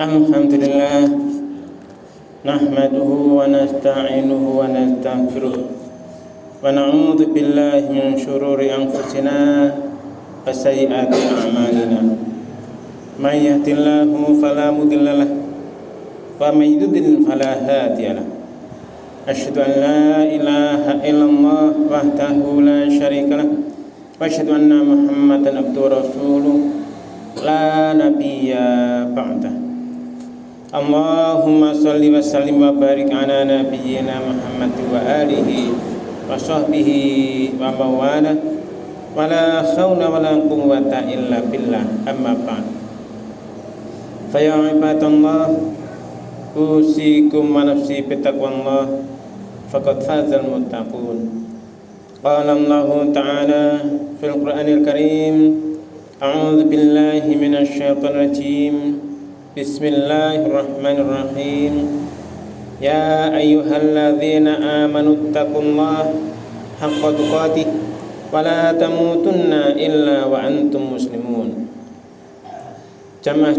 Alhamdulillah nahmaduhu wa nasta'inuhu wa nastaghfiruh wa na'udzu billahi min shururi anfusina wa sayyiati a'malina. May yahdihillahu fala mudilla lahu wa may yudlil fala hadiya lahu. Asyhadu an la ilaha illallah wahdahu la syarika lahu wa asyhadu anna Muhammadan abduhu wa rasuluh la nabiyya ba'dah. Allahumma salli wa sallim wa barik ala nabiyyina Muhammad wa alihi wa sahbihi wa mawala wa la khawla wa la quwwata illa billah, amma ba'd. Fa ya ibadallah, usikum wa nafsi bitaqwallah, faqad fazal muttaqun. Qala Allah ta'ala fil Qur'anil Karim, a'udzu billahi minasy syaithanir rajim. Bismillahirrahmanirrahim. Ya ayyuhalladzina amanu taqullaha haqqa tuqatih wa la tamutunna illa wa antum muslimun. Jamaah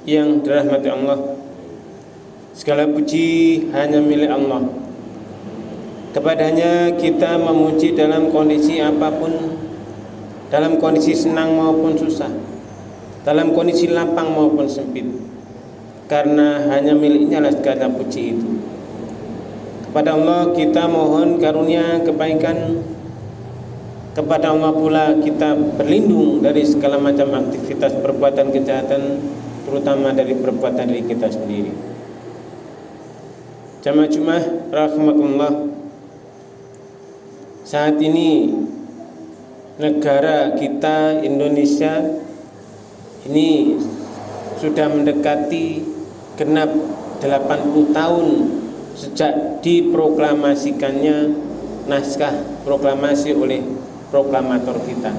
yang dirahmati Allah, segala puji hanya milik Allah. Kepadanya kita memuji dalam kondisi apapun, dalam kondisi senang maupun susah, dalam kondisi lapang maupun sempit, karena hanya miliknya lah segala puji itu. Kepada Allah kita mohon karunia kebaikan, kepada Allah pula kita berlindung dari segala macam aktivitas perbuatan kejahatan, terutama dari perbuatan diri kita sendiri. Jamaah rahimakumullah, saat ini negara kita Indonesia ini sudah mendekati genap 80 tahun sejak diproklamasikannya naskah proklamasi oleh proklamator kita.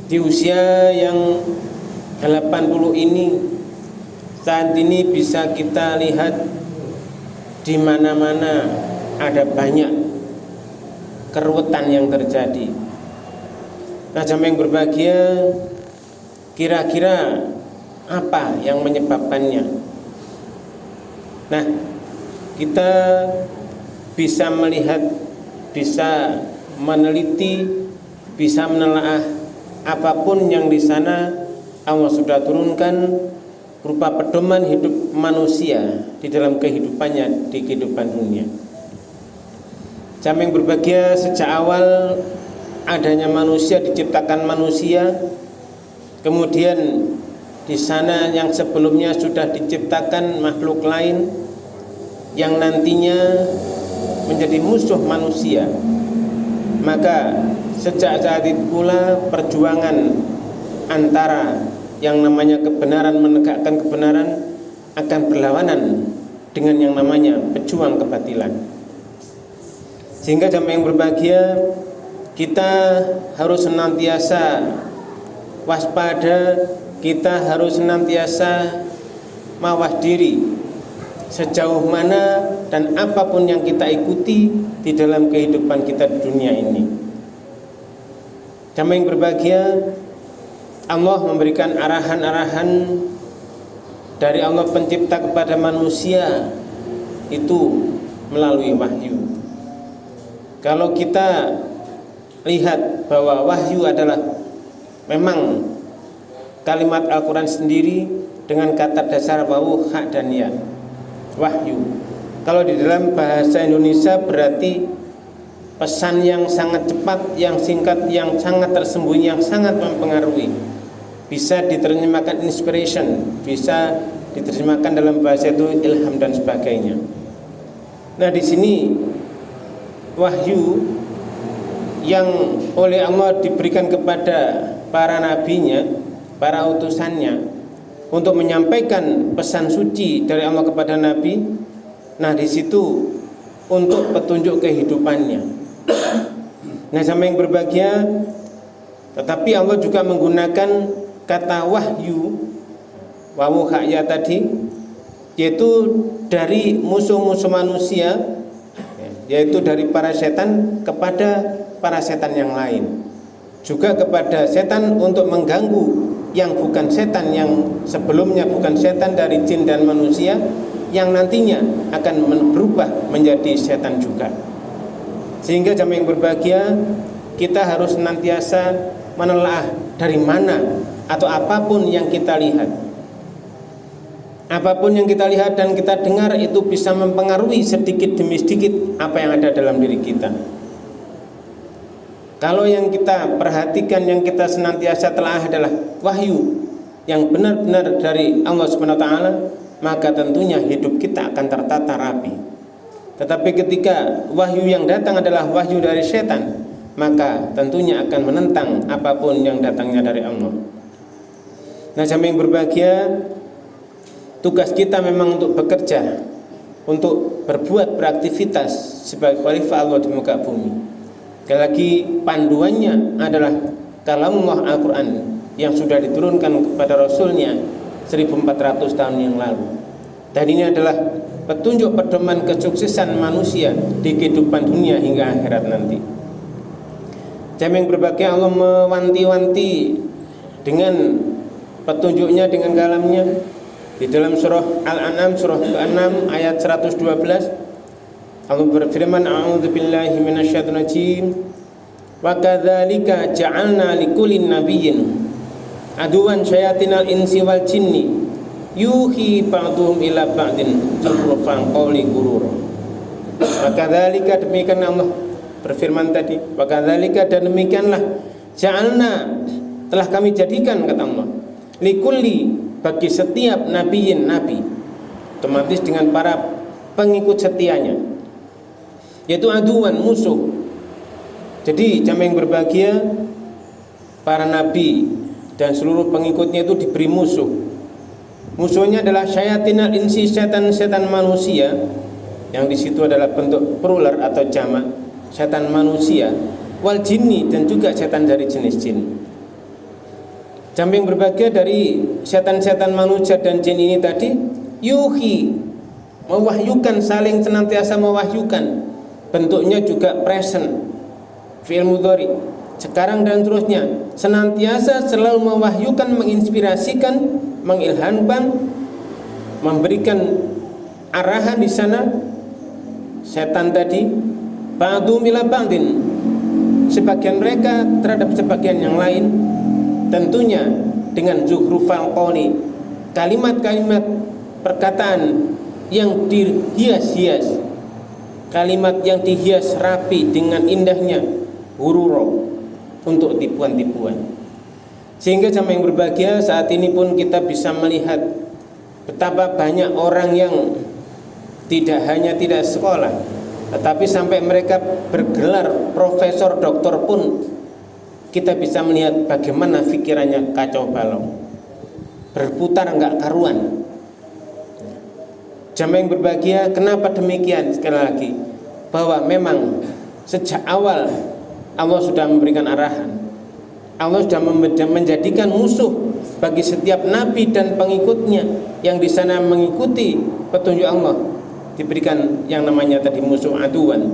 Di usia yang 80 ini, saat ini bisa kita lihat di mana-mana ada banyak keruwetan yang terjadi. Nah, jamaah yang berbahagia, kira-kira apa yang menyebabkannya? Nah, kita bisa melihat, bisa meneliti, bisa menelaah apapun yang di sana Allah sudah turunkan berupa pedoman hidup manusia di dalam kehidupannya di kehidupan dunia. Jamaah yang berbahagia, sejak awal adanya manusia, diciptakan manusia, kemudian di sana yang sebelumnya sudah diciptakan makhluk lain yang nantinya menjadi musuh manusia. Maka sejak saat itu pula perjuangan antara yang namanya kebenaran, menegakkan kebenaran, akan berlawanan dengan yang namanya pejuang kebatilan. Sehingga jamaah yang berbahagia, kita harus senantiasa waspada, kita harus senantiasa mawas diri sejauh mana dan apapun yang kita ikuti di dalam kehidupan kita di dunia ini. Jamaah yang berbahagia, Allah memberikan arahan-arahan dari Allah pencipta kepada manusia itu melalui wahyu. Kalau kita lihat bahwa wahyu adalah memang kalimat Al-Quran sendiri dengan kata dasar wawu, hak dan ya, wahyu. Kalau di dalam bahasa Indonesia berarti pesan yang sangat cepat, yang singkat, yang sangat tersembunyi, yang sangat mempengaruhi. Bisa diterjemahkan inspiration, bisa diterjemahkan dalam bahasa itu ilham dan sebagainya. Nah, di sini wahyu yang oleh Allah diberikan kepada para nabinya, para utusannya, untuk menyampaikan pesan suci dari Allah kepada nabi. Nah, di situ untuk petunjuk kehidupannya. Nah, sama yang berbahagia, tetapi Allah juga menggunakan kata wahyu, wawu hakya tadi, yaitu dari musuh-musuh manusia, yaitu dari para setan kepada para setan yang lain, juga kepada setan untuk mengganggu yang bukan setan, yang sebelumnya bukan setan dari jin dan manusia, yang nantinya akan berubah menjadi setan juga. Sehingga jamaah yang berbahagia, kita harus senantiasa menelaah dari mana atau apapun yang kita lihat. Apapun yang kita lihat dan kita dengar itu bisa mempengaruhi sedikit demi sedikit apa yang ada dalam diri kita. Kalau yang kita perhatikan, yang kita senantiasa telah adalah wahyu yang benar-benar dari Allah Subhanahu wa taala, maka tentunya hidup kita akan tertata rapi. Tetapi ketika wahyu yang datang adalah wahyu dari setan, maka tentunya akan menentang apapun yang datangnya dari Allah. Nah, jamaah yang berbahagia, tugas kita memang untuk bekerja, untuk berbuat beraktivitas sebagai khalifah Allah di muka bumi. Sekali lagi, panduannya adalah kalamullah Al-Quran yang sudah diturunkan kepada Rasulnya 1400 tahun yang lalu. Dan ini adalah petunjuk pedoman kesuksesan manusia di kehidupan dunia hingga akhirat nanti. Jamaah yang berbahagia, Allah mewanti-wanti dengan petunjuknya, dengan kalamnya. Di dalam surah Al-An'am surah ke-6 ayat 112, Allah berfirman, a'udzubillahi minasyaitonir rajim, wa kadzalika ja'alna likullin nabiyyin aduwan syayatinal insi wal jinni yuhi ba'dhum ila ba'din zukhrufal qawli ghurur. Wa kadzalika, demikian Allah berfirman tadi, wa kadzalika, dan demikianlah, ja'alna, telah kami jadikan, kata Allah, likulli, bagi setiap nabiyyin, nabi, otomatis dengan para pengikut setianya, yaitu aduan, musuh. Jadi jamaah yang berbahagia, para nabi dan seluruh pengikutnya itu diberi musuh. Musuhnya adalah syayatinal insi, setan-setan manusia, yang di situ adalah bentuk plural atau jamak, setan manusia, wal jinni, dan juga setan dari jenis jin. Jamaah yang berbahagia, dari setan-setan manusia dan jin ini tadi, yuhi, mewahyukan, saling senantiasa mewahyukan. Bentuknya juga present, fi'il mudhari, sekarang dan terusnya, senantiasa selalu mewahyukan, menginspirasikan, mengilhamkan, memberikan arahan di sana. Setan tadi, ba'dhum ila ba'din, sebagian mereka terhadap sebagian yang lain, tentunya dengan zukhrufal qawli, kalimat-kalimat perkataan yang dihias-hias, kalimat yang dihias rapi dengan indahnya, hururo, untuk tipuan-tipuan. Sehingga jamaah yang berbahagia, saat ini pun kita bisa melihat betapa banyak orang yang tidak hanya tidak sekolah, tetapi sampai mereka bergelar profesor, doktor pun kita bisa melihat bagaimana pikirannya kacau balau, berputar enggak karuan. Jamaah yang berbahagia, kenapa demikian? Sekali lagi, bahwa memang sejak awal Allah sudah memberikan arahan, Allah sudah menjadikan musuh bagi setiap nabi dan pengikutnya yang di sana mengikuti petunjuk Allah, diberikan yang namanya tadi musuh aduan.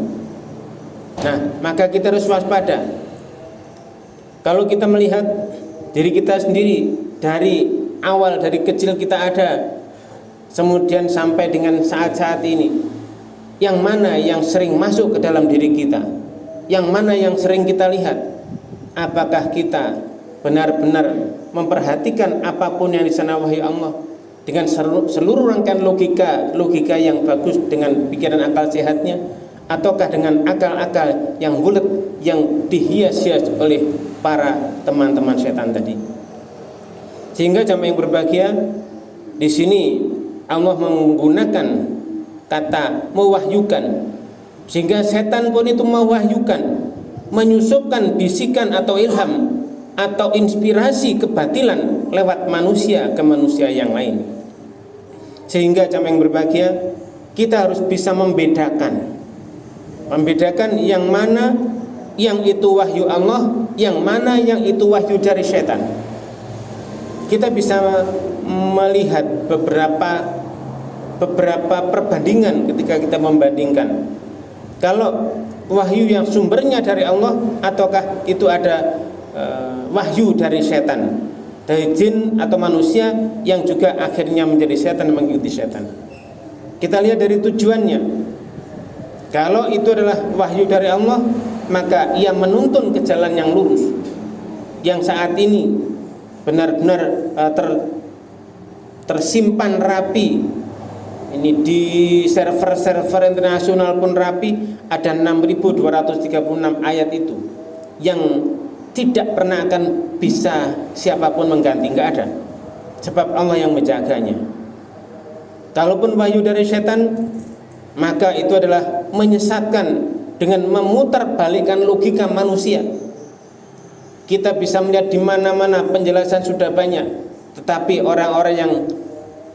Nah, maka kita harus waspada. Kalau kita melihat diri kita sendiri dari awal, dari kecil kita ada, kemudian sampai dengan saat-saat ini, yang mana yang sering masuk ke dalam diri kita, yang mana yang sering kita lihat? Apakah kita benar-benar memperhatikan apapun yang di sana wahyu Allah dengan seluruh rangkaian logika yang bagus dengan pikiran akal sehatnya, ataukah dengan akal-akal yang bulat yang dihias-hias oleh para teman-teman setan tadi? Sehingga jamaah yang berbahagia, di sini Allah menggunakan kata mewahyukan, sehingga setan pun itu mewahyukan, menyusupkan bisikan atau ilham atau inspirasi kebatilan lewat manusia ke manusia yang lain. Sehingga jamaah yang berbahagia, kita harus bisa membedakan yang mana yang itu wahyu Allah, yang mana yang itu wahyu dari setan. Kita bisa melihat beberapa perbandingan ketika kita membandingkan. Kalau wahyu yang sumbernya dari Allah ataukah itu ada wahyu dari setan. dari jin atau manusia yang juga akhirnya menjadi setan, mengikuti setan. Kita lihat dari tujuannya. Kalau itu adalah wahyu dari Allah, maka ia menuntun ke jalan yang lurus, yang saat ini benar-benar tersimpan rapi. Ini di server-server internasional pun rapi, ada 6.236 ayat itu yang tidak pernah akan bisa siapapun mengganti, nggak ada, sebab Allah yang menjaganya. Kalaupun wahyu dari setan, maka itu adalah menyesatkan dengan memutarbalikkan logika manusia. Kita bisa melihat di mana-mana penjelasan sudah banyak, tetapi orang-orang yang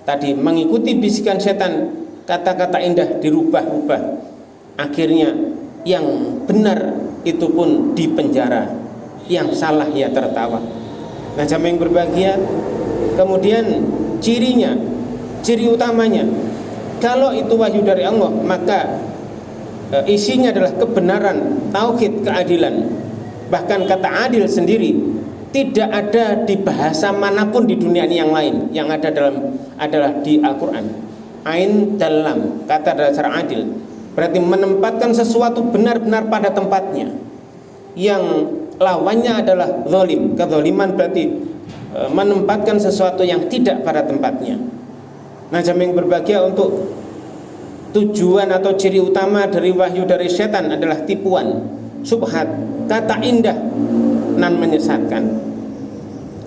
tadi mengikuti bisikan setan, kata-kata indah dirubah-rubah, akhirnya yang benar itu pun dipenjara, yang salah ya tertawa. Nah, jamaah yang berbahagia, kemudian ciri utamanya, kalau itu wahyu dari Allah, maka isinya adalah kebenaran, tauhid, keadilan. Bahkan kata adil sendiri tidak ada di bahasa manapun di dunia ini yang lain. Yang ada adalah di Al-Quran. Ain dalam, kata dasar adil, berarti menempatkan sesuatu benar-benar pada tempatnya. Yang lawannya adalah zalim. Kezaliman berarti menempatkan sesuatu yang tidak pada tempatnya. Nah, jamaah yang berbahagia, untuk tujuan atau ciri utama dari wahyu dari setan adalah tipuan, subhat, kata indah nan menyesatkan.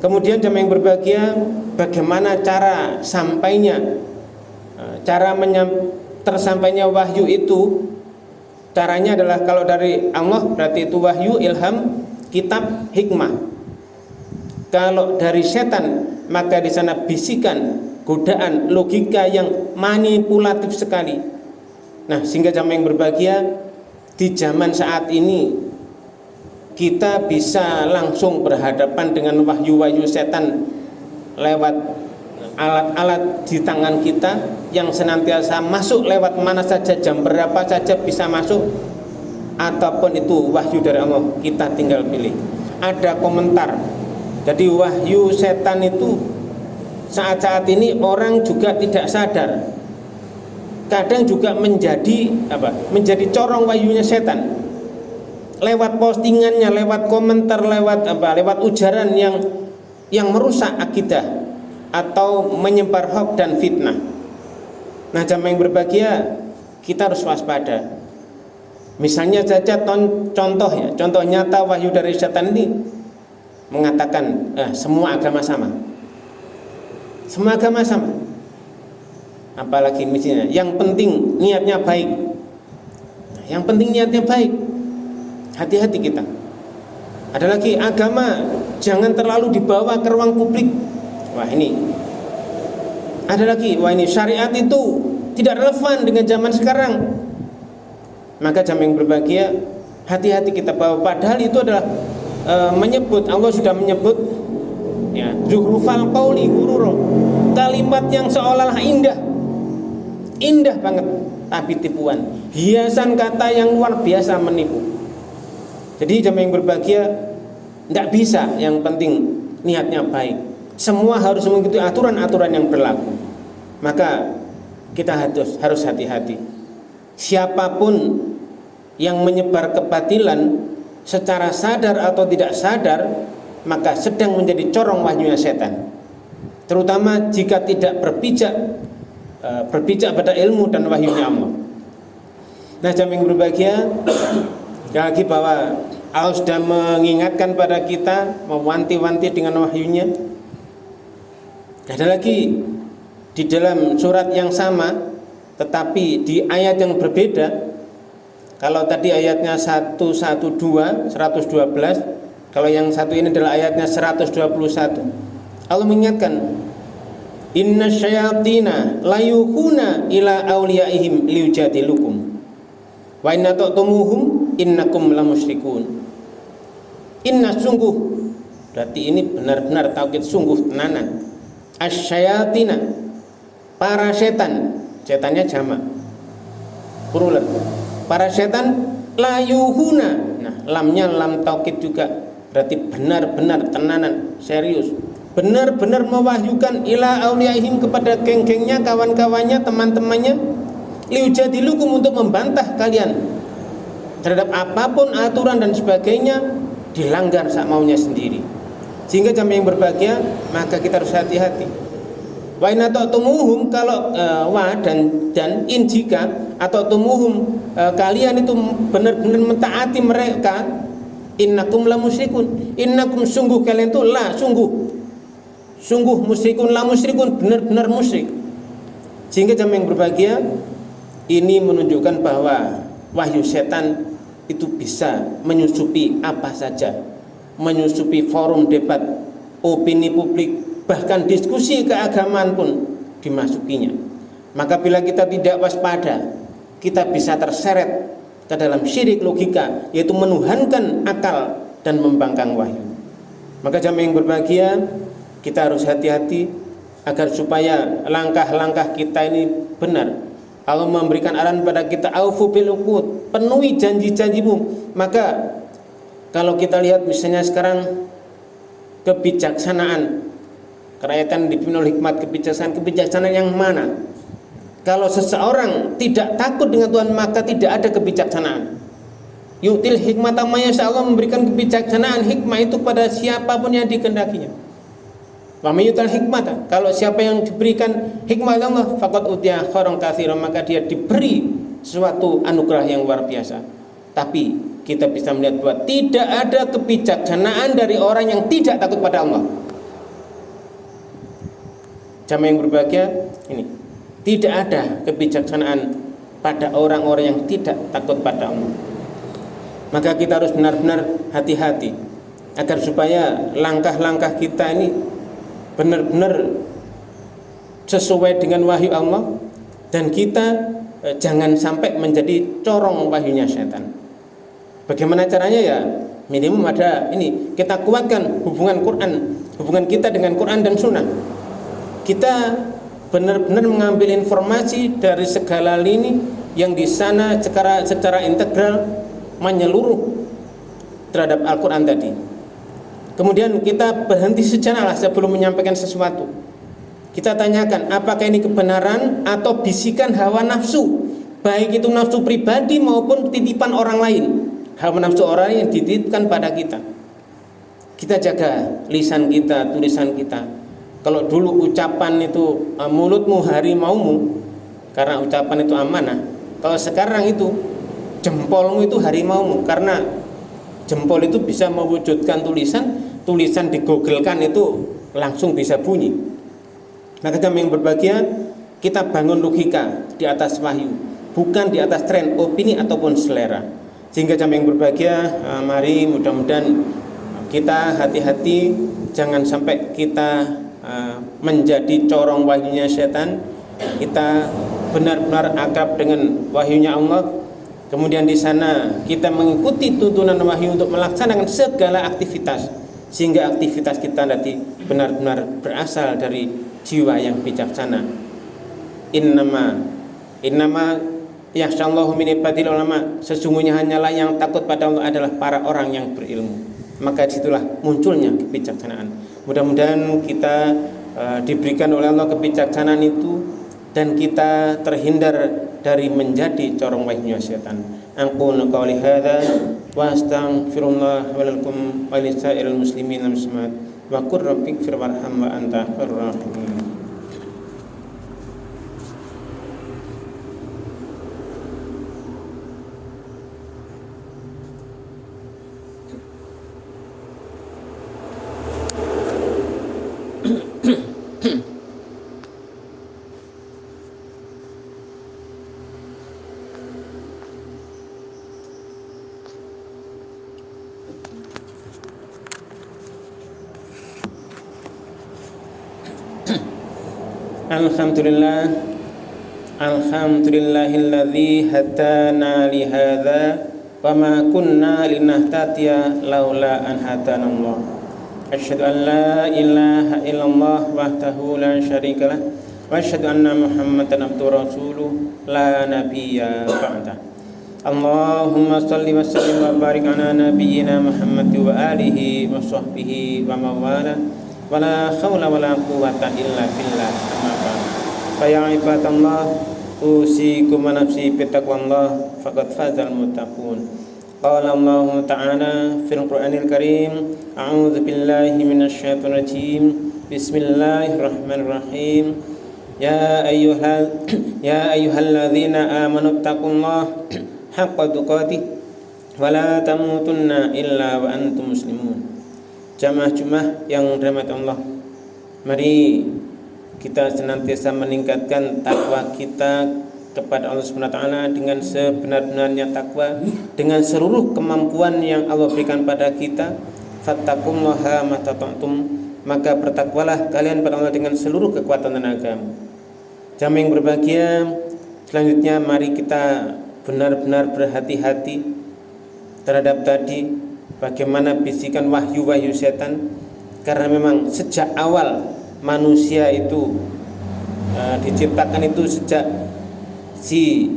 Kemudian jamaah yang berbahagia, bagaimana cara sampainya, tersampainya wahyu itu? Caranya adalah kalau dari Allah berarti itu wahyu, ilham, kitab, hikmah. Kalau dari setan, maka di sana bisikan, godaan, logika yang manipulatif sekali. Nah, sehingga jamaah yang berbahagia, di zaman saat ini kita bisa langsung berhadapan dengan wahyu-wahyu setan lewat alat-alat di tangan kita yang senantiasa masuk lewat mana saja, jam berapa saja bisa masuk, ataupun itu wahyu dari Allah, kita tinggal pilih. Ada komentar. Jadi wahyu setan itu saat-saat ini orang juga tidak sadar, kadang juga menjadi corong wahyunya setan, lewat postingannya, lewat komentar, lewat ujaran yang merusak akidah atau menyebar hoax dan fitnah. Nah, jamaah yang berbahagia, kita harus waspada. Misalnya saja contoh nyata wahyu dari setan ini mengatakan semua agama sama. Semua agama sama. Apalagi misalnya yang penting niatnya baik. Yang penting niatnya baik. Hati-hati kita. Ada lagi, agama jangan terlalu dibawa ke ruang publik. Wah, ini. Ada lagi, wah ini syariat itu tidak relevan dengan zaman sekarang. Maka jamaah yang berbahagia, hati-hati kita bawa. Padahal itu adalah menyebut, Allah sudah menyebut ya, zuhrufal qauli ghurura, kalimat yang seolah-olah indah banget, tapi tipuan, hiasan kata yang luar biasa menipu. Jadi jamaah yang berbahagia, tidak bisa, yang penting niatnya baik. Semua harus mengikuti aturan-aturan yang berlaku. Maka kita harus hati-hati. Siapapun yang menyebar kebatilan secara sadar atau tidak sadar, maka sedang menjadi corong wahyunya setan. Terutama jika tidak berpijak pada ilmu dan wahyunya Allah. Nah, jamaah yang berbahagia, lagi bahwa Allah sudah mengingatkan pada kita, mewanti-wanti dengan wahyunya. Ada lagi di dalam surat yang sama, tetapi di ayat yang berbeda. Kalau tadi ayatnya 112, kalau yang satu ini adalah ayatnya 121. Allah mengingatkan, inna syayatina layuhuna ila awliyaihim liujadilukum wa inna ta'tumuhum innakum lamusyrikun. Inna, sungguh, berarti ini benar-benar tauhid, sungguh tenanan. Asyayatina, para setan, setannya jamak plural, para setan layuhuna. Nah, lamnya lam tauhid juga, berarti benar-benar tenanan, serius, benar-benar mewahyukan ila auliyaihim kepada geng-gengnya, kawan-kawannya, teman-temannya, liujadilukum untuk membantah kalian terhadap apapun aturan dan sebagainya dilanggar sak maunya sendiri. Sehingga jamaah yang berbahagia, maka kita harus hati-hati. Wa in ata'tumuhum, kalau dan in jika atau tumuhum kalian itu benar-benar mentaati mereka, innakum la musyrikun, innakum sungguh kalian itu sungguh musyrikun, la musyrikun, benar-benar musyrik. Sehingga jamaah yang berbahagia, ini menunjukkan bahwa wahyu setan itu bisa menyusupi apa saja, menyusupi forum debat, opini publik, bahkan diskusi keagamaan pun dimasukinya. Maka bila kita tidak waspada, kita bisa terseret ke dalam syirik logika, yaitu menuhankan akal dan membangkang wahyu. Maka jamaah yang berbahagia, kita harus hati-hati agar supaya langkah-langkah kita ini benar. Allah memberikan arahan pada kita, aufu bil uqud, penuhi janji-janjimu. Maka kalau kita lihat misalnya sekarang kebijaksanaan, kerakyatan dipimpin oleh hikmat, kebijaksanaan yang mana? Kalau seseorang tidak takut dengan Tuhan, maka tidak ada kebijaksanaan. Yu'til hikmata may yasha, Allah memberikan kebijaksanaan, hikmah itu pada siapapun yang dikehendakinya. Wa may yu'tal hikmata, kalau siapa yang diberikan hikmah Allah, faqad utiya khairan katsiran, maka dia diberi suatu anugerah yang luar biasa. Tapi kita bisa melihat bahwa tidak ada kebijaksanaan dari orang yang tidak takut pada Allah. Jamaah yang berbahagia, ini tidak ada kebijaksanaan pada orang-orang yang tidak takut pada Allah. Maka kita harus benar-benar hati-hati agar supaya langkah-langkah kita ini benar-benar sesuai dengan wahyu Allah, dan kita jangan sampai menjadi corong wahyunya setan. Bagaimana caranya? Ya minimum ada ini, kita kuatkan hubungan kita dengan Quran dan Sunnah. Kita benar-benar mengambil informasi dari segala lini yang di sana secara integral menyeluruh terhadap Al-Quran tadi. Kemudian kita berhenti sejenak sebelum menyampaikan sesuatu. Kita tanyakan, apakah ini kebenaran atau bisikan hawa nafsu, baik itu nafsu pribadi maupun titipan orang lain. Hawa nafsu orang yang dititipkan pada kita. Kita jaga lisan kita, tulisan kita. Kalau dulu ucapan itu mulutmu harimaumu, karena ucapan itu amanah. Kalau sekarang itu jempolmu itu harimaumu, karena jempol itu bisa mewujudkan tulisan digooglekan itu langsung bisa bunyi. Maka jamaah yang berbahagia, kita bangun logika di atas wahyu, bukan di atas tren, opini ataupun selera. Sehingga jamaah yang berbahagia, mari mudah-mudahan kita hati-hati, jangan sampai kita menjadi corong wahyunya setan. Kita benar-benar akrab dengan wahyunya Allah. Kemudian di sana kita mengikuti tuntunan wahyu untuk melaksanakan segala aktivitas, sehingga aktivitas kita nanti benar-benar berasal dari jiwa yang bijaksana. Innama yakhshallahu min ibadil ulama, sesungguhnya hanyalah yang takut pada Allah adalah para orang yang berilmu. Maka disitulah munculnya kebijaksanaan. Mudah-mudahan kita diberikan oleh Allah kebijaksanaan itu, dan kita terhindar dari menjadi corong wahyunya setan. Aqulu qouli hadza wa astaghfirullah wa lakum wa lisairil muslimin muslimat wa qur rabbighfir warham wa anta khairur rahimin. Alhamdulillahilladzi hadana li hadza wa ma kunna linahtadiya laula an hadanallah. Asyhadu an la ilaha illallah wahdahu la syarikalah wa asyhadu anna Muhammadan abduhu rasuluh la nabiyya ba'da. Allahumma shalli wa sallim wa barik ala nabiyyina Muhammad wa alihi wa sahbihi wa mawala. wala haula wala quwwata illa billah. Amma ba'd. Fa ya ibadallah, usikum wa nafsi bittaqwallah faqad fazal muttaqun. Qala Allah Ta'ala fil Qur'anil Karim, a'udzu billahi minasy syaithanir rajim. Bismillahirrahmanirrahim. Ya ayyuhalladzina amanu taqullaha haqqa tuqatih wa la tamutunna illa wa antum muslimun. Jamaah yang dirahmati Allah, mari kita senantiasa meningkatkan takwa kita kepada Allah Subhanahu wa taala dengan sebenar-benarnya takwa, dengan seluruh kemampuan yang Allah berikan pada kita. Fattaqullaha mastata'tum, maka bertakwalah kalian pada Allah dengan seluruh kekuatan tenagamu. Jamaah yang berbahagia, selanjutnya mari kita benar-benar berhati-hati terhadap tadi bagaimana bisikan wahyu-wahyu setan, karena memang sejak awal manusia itu diciptakan itu, sejak si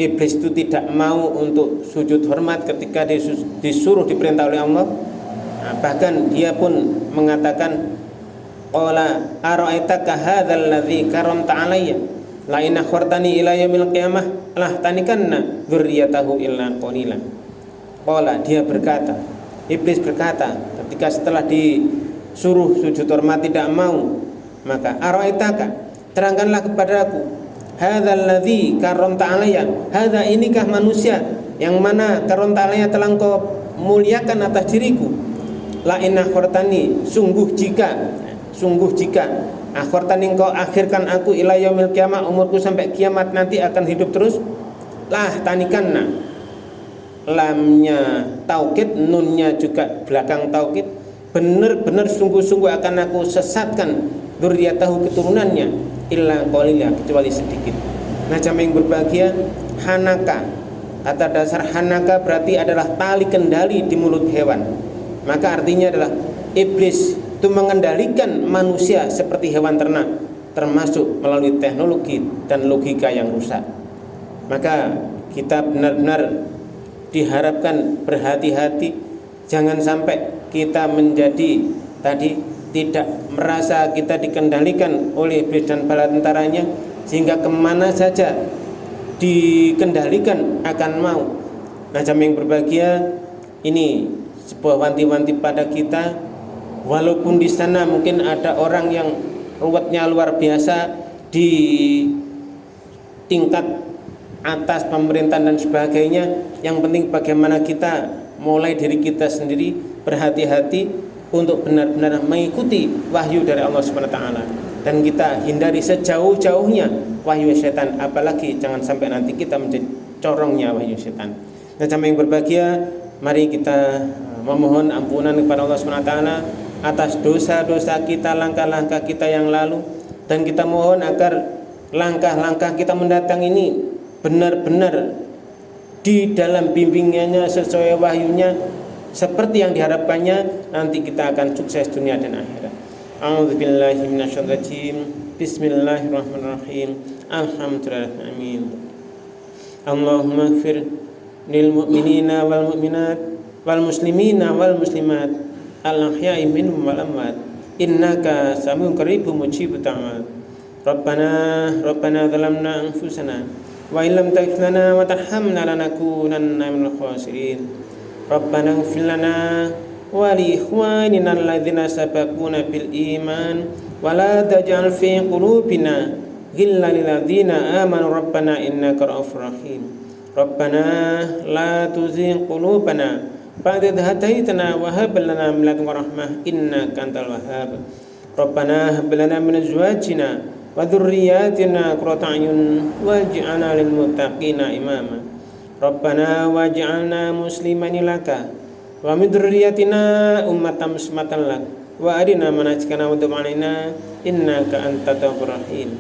iblis itu tidak mau untuk sujud hormat ketika disuruh diperintah oleh Allah. Bahkan dia pun mengatakan, qala ara'aitaka hadzal ladzi karamta alayya la in akhartani ila yaumil qiyamah la tanikanna dzurriyyatahu illa qalilan. Qala, dia berkata, iblis berkata ketika setelah disuruh sujud hormat tidak mau, maka ara'aitaka, terangkanlah kepadaku, hadzal ladzi karamta alayya, hadza inikah manusia yang mana karamta alayya telah engkau muliakan atas diriku. La in akhartani, sungguh jika akhartani engkau akhirkan aku ila yaumil qiyamah, umurku sampai kiamat nanti akan hidup terus. Lah tanikanna, lamnya taukid, nunnya juga belakang taukid, benar-benar sungguh-sungguh akan aku sesatkan dzurriyyatahu, keturunannya, illa qalila, kecuali sedikit. Nah, jamaah yang berbahagia, hanaka, kata dasar hanaka berarti adalah tali kendali di mulut hewan. Maka artinya adalah iblis itu mengendalikan manusia seperti hewan ternak, termasuk melalui teknologi dan logika yang rusak. Maka kita benar-benar diharapkan berhati-hati, jangan sampai kita menjadi tadi tidak merasa kita dikendalikan oleh iblis dan bala tentaranya, sehingga kemana saja dikendalikan akan mau. Nah, jamaah yang berbahagia, ini sebuah wanti-wanti pada kita. Walaupun di sana mungkin ada orang yang ruwetnya luar biasa di tingkat atas pemerintahan dan sebagainya, yang penting bagaimana kita mulai diri kita sendiri berhati-hati untuk benar-benar mengikuti wahyu dari Allah Subhanahu wa taala, dan kita hindari sejauh-jauhnya wahyu setan, apalagi jangan sampai nanti kita menjadi corongnya wahyu setan. Nah, jamaah yang berbahagia, mari kita memohon ampunan kepada Allah Subhanahu wa taala atas dosa-dosa kita, langkah-langkah kita yang lalu, dan kita mohon agar langkah-langkah kita mendatang ini benar-benar di dalam bimbingannya, sesuai wahyunya, seperti yang diharapkannya. Nanti kita akan sukses dunia dan akhirat. A'udzubillahi minasyaitonir rajim. Bismillahirrahmanirrahim. Alhamdulillah, amin. Allahumma ighfir lil mu'minina wal mu'minat wal muslimina wal muslimat al-ahya'i minhum wal amwat innaka samiun qaribun mujibud da'wat. Rabbana zalamna anfusana wa illam taghfir lana wa tarhamna lanakunanna minal khasirin. Rabbana ighfir lana wa li ikhwanina alladzina sabaquna bil iman wa la taj'al fi qulubina ghillan lil ladzina amanu rabbana innaka ra'ufur rahim. Rabbana la tuzigh qulubana ba'da idh hadaitana wa hab lana min ladunka rahmah innaka antal wahhab. Rabbana hab lana min azwajina wa dhurriyyatina qurrata a'yun waj'alna lil muttaqina imama. Rabbana waj'alna musliman laka wa min dhurriyyatina ummatan muslimatan lak wa arina manasikana wa tub 'alaina innaka antat tawwabur rahim.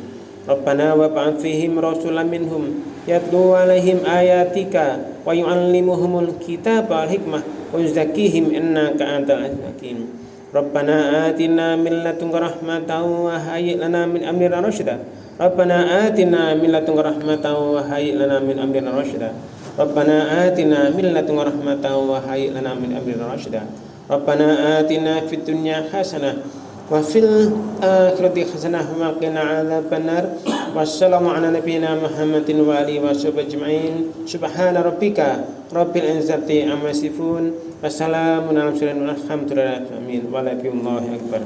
Rabbana wa ba'ath fihim rasulan minhum yatlu 'alaihim ayatika wa yu'allimuhumul kitaba wal hikmah wa yuzakkihim innaka antal azizul hakim. Rabbana atina min ladunka rahmatan wa hayyi' lana min amrina rasyada. Rabbana atina min ladunka rahmatan wa hayyi' lana min amrina rasyada. Rabbana atina min ladunka rahmatan wa hayyi' lana min amrina rasyada. Rabbana atina fid dunya hasanah wa fil akhirati hasanah wa qina adzabannar. Wassalamu ala nabiyyina Muhammadin wa alihi washabihi ajma'in. Subhana rabbika rabbil izzati amma yasifun. Wassalamun ala mursalin walhamdulillahi rabbil alamin. Wallahu akbar.